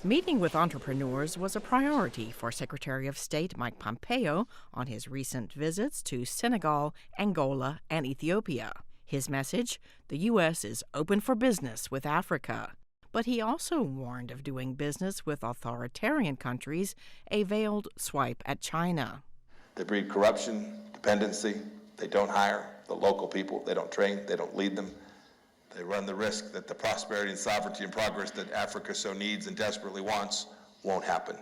Meeting with entrepreneurs was a priority for Secretary of State Mike Pompeo on his recent visits to Senegal, Angola, and Ethiopia. His message: the U.S. is open for business with Africa. But he also warned of doing business with authoritarian countries, a veiled swipe at China. They breed corruption, dependency. They don't hire the local people. They don't train. They don't lead them. They run the risk that the prosperity and sovereignty and progress that Africa so needs and desperately wants won't happen.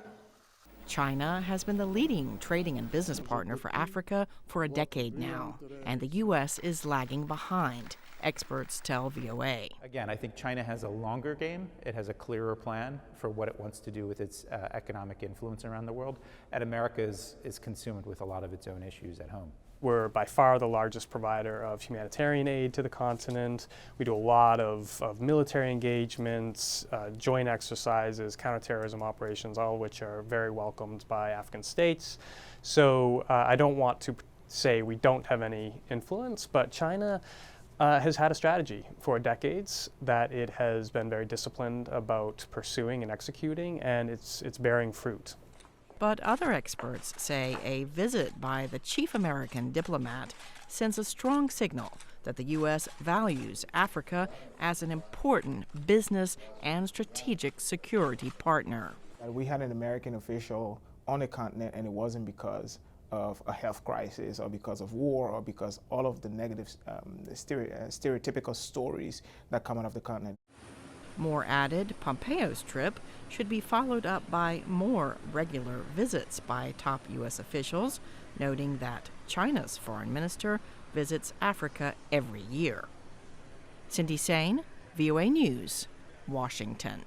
China has been the leading trading and business partner for Africa for a decade now, and the U.S. is lagging behind, experts tell VOA. Again, I think China has a longer game. It has a clearer plan for what it wants to do with its economic influence around the world, and America is consumed with a lot of its own issues at home. We're by far the largest provider of humanitarian aid to the continent. We do a lot of military engagements, joint exercises, counterterrorism operations, all of which are very welcomed by African states. So I don't want to say we don't have any influence, but China has had a strategy for decades that it has been very disciplined about pursuing and executing, and it's bearing fruit. But other experts say a visit by the chief American diplomat sends a strong signal that the U.S. values Africa as an important business and strategic security partner. We had an American official on the continent, and it wasn't because of a health crisis or because of war or because all of the negative stereotypical stories that come out of the continent. More added, Pompeo's trip should be followed up by more regular visits by top U.S. officials, noting that China's foreign minister visits Africa every year. Cindy Saine, VOA News, Washington.